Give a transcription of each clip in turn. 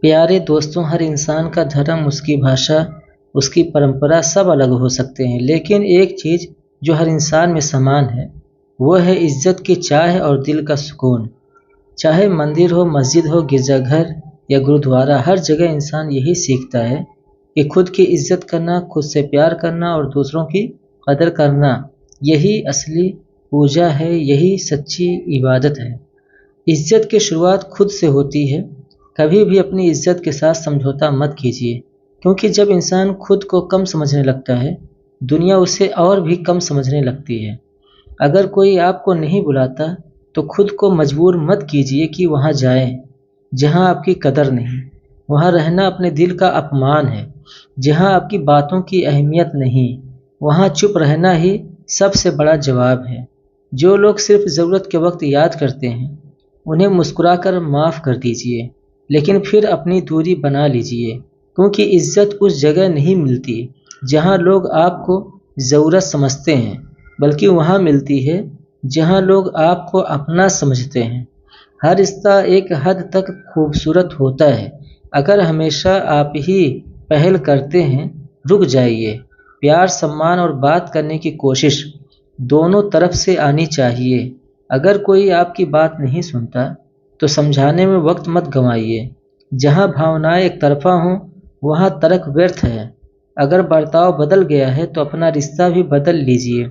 प्यारे दोस्तों, हर इंसान का धर्म, उसकी भाषा, उसकी परंपरा सब अलग हो सकते हैं, लेकिन एक चीज़ जो हर इंसान में समान है, वो है इज्जत की चाह और दिल का सुकून। चाहे मंदिर हो, मस्जिद हो, गिरजाघर या गुरुद्वारा, हर जगह इंसान यही सीखता है कि खुद की इज्जत करना, खुद से प्यार करना और दूसरों की कदर करना, यही असली पूजा है, यही सच्ची इबादत है। इज्जत की शुरुआत खुद से होती है। कभी भी अपनी इज्जत के साथ समझौता मत कीजिए, क्योंकि जब इंसान खुद को कम समझने लगता है, दुनिया उसे और भी कम समझने लगती है। अगर कोई आपको नहीं बुलाता, तो खुद को मजबूर मत कीजिए कि वहाँ जाएं, जहाँ आपकी कदर नहीं। वहाँ रहना अपने दिल का अपमान है। जहाँ आपकी बातों की अहमियत नहीं, वहाँ चुप रहना ही सबसे बड़ा जवाब है। जो लोग सिर्फ ज़रूरत के वक्त याद करते हैं, उन्हें मुस्कुराकर माफ़ कर दीजिए, लेकिन फिर अपनी दूरी बना लीजिए, क्योंकि इज्जत उस जगह नहीं मिलती जहाँ लोग आपको ज़रूरत समझते हैं, बल्कि वहाँ मिलती है जहाँ लोग आपको अपना समझते हैं। हर रिश्ता एक हद तक खूबसूरत होता है। अगर हमेशा आप ही पहल करते हैं, रुक जाइए। प्यार, सम्मान और बात करने की कोशिश दोनों तरफ से आनी चाहिए। अगर कोई आपकी बात नहीं सुनता, तो समझाने में वक्त मत गंवाइए। जहाँ भावनाएं एक तरफा हों, वहाँ तर्क व्यर्थ है। अगर बर्ताव बदल गया है, तो अपना रिश्ता भी बदल लीजिए,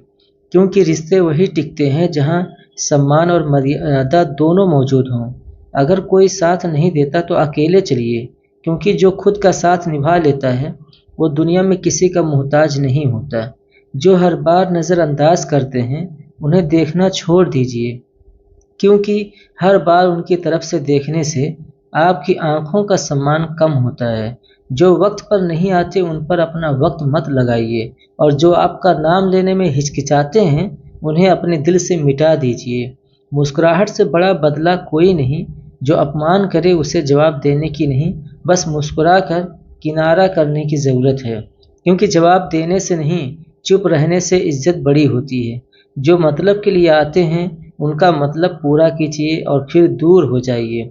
क्योंकि रिश्ते वही टिकते हैं जहाँ सम्मान और मर्यादा दोनों मौजूद हों। अगर कोई साथ नहीं देता, तो अकेले चलिए, क्योंकि जो खुद का साथ निभा लेता है, वो दुनिया में किसी का मोहताज नहीं होता। जो हर बार नज़रअंदाज करते हैं, उन्हें देखना छोड़ दीजिए, क्योंकि हर बार उनकी तरफ से देखने से आपकी आंखों का सम्मान कम होता है। जो वक्त पर नहीं आते, उन पर अपना वक्त मत लगाइए, और जो आपका नाम लेने में हिचकिचाते हैं, उन्हें अपने दिल से मिटा दीजिए। मुस्कुराहट से बड़ा बदला कोई नहीं। जो अपमान करे, उसे जवाब देने की नहीं, बस मुस्कुरा कर किनारा करने की ज़रूरत है, क्योंकि जवाब देने से नहीं, चुप रहने से इज्जत बड़ी होती है। जो मतलब के लिए आते हैं, उनका मतलब पूरा कीजिए और फिर दूर हो जाइए,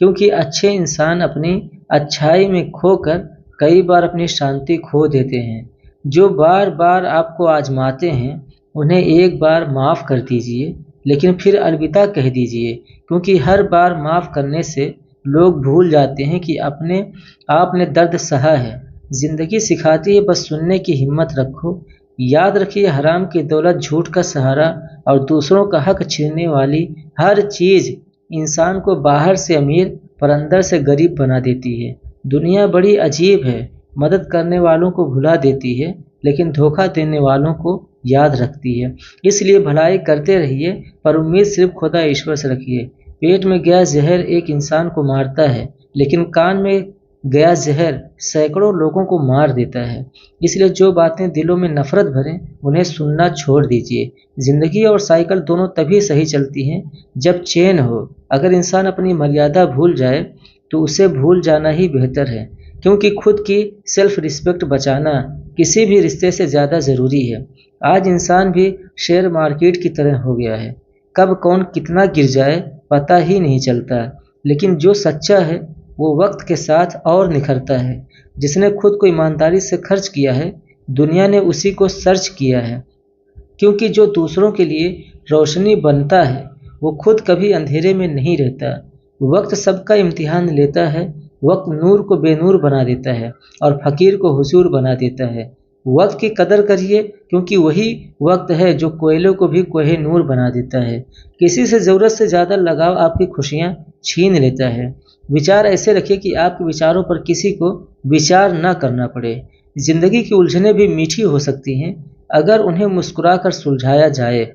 क्योंकि अच्छे इंसान अपनी अच्छाई में खोकर कई बार अपनी शांति खो देते हैं। जो बार बार आपको आजमाते हैं, उन्हें एक बार माफ़ कर दीजिए, लेकिन फिर अलविदा कह दीजिए, क्योंकि हर बार माफ़ करने से लोग भूल जाते हैं कि आपने दर्द सहा है। ज़िंदगी सिखाती है, बस सुनने की हिम्मत रखो। याद रखिए, हराम की दौलत, झूठ का सहारा और दूसरों का हक छीनने वाली हर चीज़ इंसान को बाहर से अमीर पर अंदर से गरीब बना देती है। दुनिया बड़ी अजीब है। मदद करने वालों को भुला देती है, लेकिन धोखा देने वालों को याद रखती है। इसलिए भलाई करते रहिए, पर उम्मीद सिर्फ खुदा ईश्वर से रखिए। पेट में गया जहर एक इंसान को मारता है, लेकिन कान में गया जहर सैकड़ों लोगों को मार देता है। इसलिए जो बातें दिलों में नफरत भरें, उन्हें सुनना छोड़ दीजिए। जिंदगी और साइकिल दोनों तभी सही चलती हैं जब चेन हो। अगर इंसान अपनी मर्यादा भूल जाए, तो उसे भूल जाना ही बेहतर है, क्योंकि खुद की सेल्फ रिस्पेक्ट बचाना किसी भी रिश्ते से ज़्यादा ज़रूरी है। आज इंसान भी शेयर मार्केट की तरह हो गया है। कब कौन कितना गिर जाए, पता ही नहीं चलता। लेकिन जो सच्चा है, वो वक्त के साथ और निखरता है। जिसने खुद को ईमानदारी से खर्च किया है, दुनिया ने उसी को सर्च किया है, क्योंकि जो दूसरों के लिए रोशनी बनता है, वो खुद कभी अंधेरे में नहीं रहता। वक्त सबका इम्तिहान लेता है। वक्त नूर को बेनूर बना देता है और फकीर को हुजूर बना देता है। वक्त की कदर करिए, क्योंकि वही वक्त है जो कोयले को भी कोहे नूर बना देता है। किसी से ज़रूरत से ज़्यादा लगाव आपकी खुशियाँ छीन लेता है। विचार ऐसे रखिए कि आपके विचारों पर किसी को विचार न करना पड़े। जिंदगी की उलझनें भी मीठी हो सकती हैं, अगर उन्हें मुस्कुराकर सुलझाया जाए।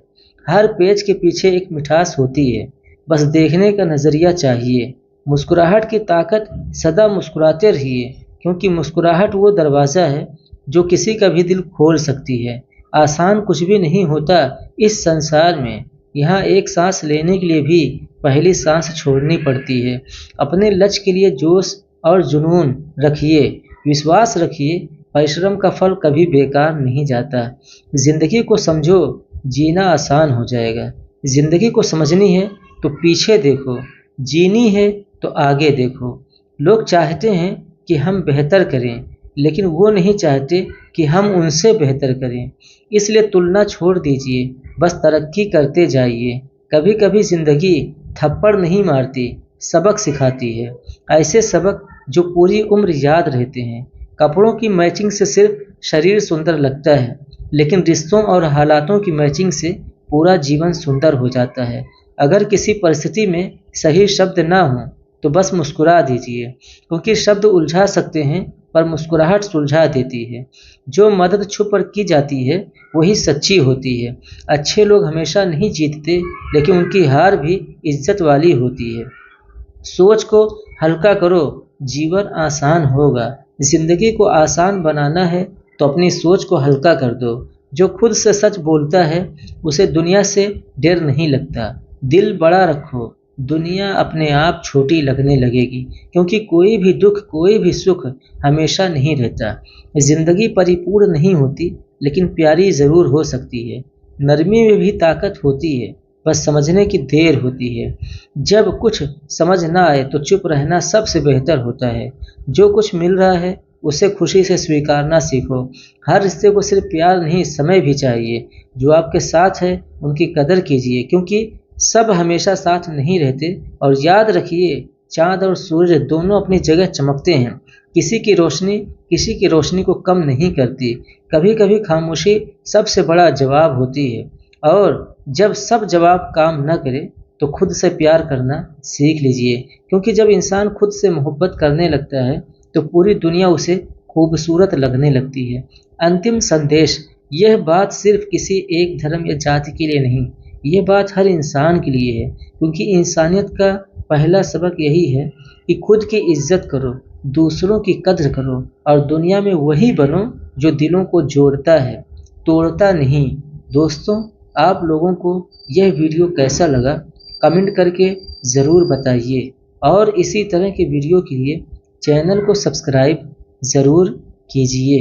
हर पेज के पीछे एक मिठास होती है, बस देखने का नज़रिया चाहिए। मुस्कुराहट की ताकत, सदा मुस्कुराते रहिए, क्योंकि मुस्कुराहट वो दरवाज़ा है जो किसी का भी दिल खोल सकती है। आसान कुछ भी नहीं होता इस संसार में। यहाँ एक सांस लेने के लिए भी पहली सांस छोड़नी पड़ती है। अपने लक्ष्य के लिए जोश और जुनून रखिए, विश्वास रखिए, परिश्रम का फल कभी बेकार नहीं जाता। जिंदगी को समझो, जीना आसान हो जाएगा। जिंदगी को समझनी है तो पीछे देखो, जीनी है तो आगे देखो। लोग चाहते हैं कि हम बेहतर करें, लेकिन वो नहीं चाहते कि हम उनसे बेहतर करें। इसलिए तुलना छोड़ दीजिए, बस तरक्की करते जाइए। कभी कभी ज़िंदगी थप्पड़ नहीं मारती, सबक सिखाती है। ऐसे सबक जो पूरी उम्र याद रहते हैं। कपड़ों की मैचिंग से सिर्फ शरीर सुंदर लगता है, लेकिन रिश्तों और हालातों की मैचिंग से पूरा जीवन सुंदर हो जाता है। अगर किसी परिस्थिति में सही शब्द ना हो तो बस मुस्कुरा दीजिए, क्योंकि शब्द उलझा सकते हैं पर मुस्कुराहट सुलझा देती है। जो मदद छुप कर की जाती है वही सच्ची होती है। अच्छे लोग हमेशा नहीं जीतते, लेकिन उनकी हार भी इज्जत वाली होती है। सोच को हल्का करो, जीवन आसान होगा। जिंदगी को आसान बनाना है तो अपनी सोच को हल्का कर दो। जो खुद से सच बोलता है उसे दुनिया से डर नहीं लगता। दिल बड़ा रखो, दुनिया अपने आप छोटी लगने लगेगी, क्योंकि कोई भी दुख, कोई भी सुख हमेशा नहीं रहता। जिंदगी परिपूर्ण नहीं होती, लेकिन प्यारी जरूर हो सकती है। नरमी में भी ताकत होती है, बस समझने की देर होती है। जब कुछ समझ ना आए तो चुप रहना सबसे बेहतर होता है। जो कुछ मिल रहा है उसे खुशी से स्वीकारना सीखो। हर रिश्ते को सिर्फ प्यार नहीं, समय भी चाहिए। जो आपके साथ है उनकी कदर कीजिए, क्योंकि सब हमेशा साथ नहीं रहते। और याद रखिए, चांद और सूरज दोनों अपनी जगह चमकते हैं। किसी की रोशनी को कम नहीं करती। कभी कभी खामोशी सबसे बड़ा जवाब होती है। और जब सब जवाब काम न करे तो खुद से प्यार करना सीख लीजिए, क्योंकि जब इंसान खुद से मोहब्बत करने लगता है तो पूरी दुनिया उसे खूबसूरत लगने लगती है। अंतिम संदेश, यह बात सिर्फ किसी एक धर्म या जाति के लिए नहीं, यह बात हर इंसान के लिए है, क्योंकि इंसानियत का पहला सबक यही है कि खुद की इज्जत करो, दूसरों की कद्र करो और दुनिया में वही बनो जो दिलों को जोड़ता है, तोड़ता नहीं। दोस्तों, आप लोगों को यह वीडियो कैसा लगा कमेंट करके ज़रूर बताइए, और इसी तरह के वीडियो के लिए चैनल को सब्सक्राइब ज़रूर कीजिए।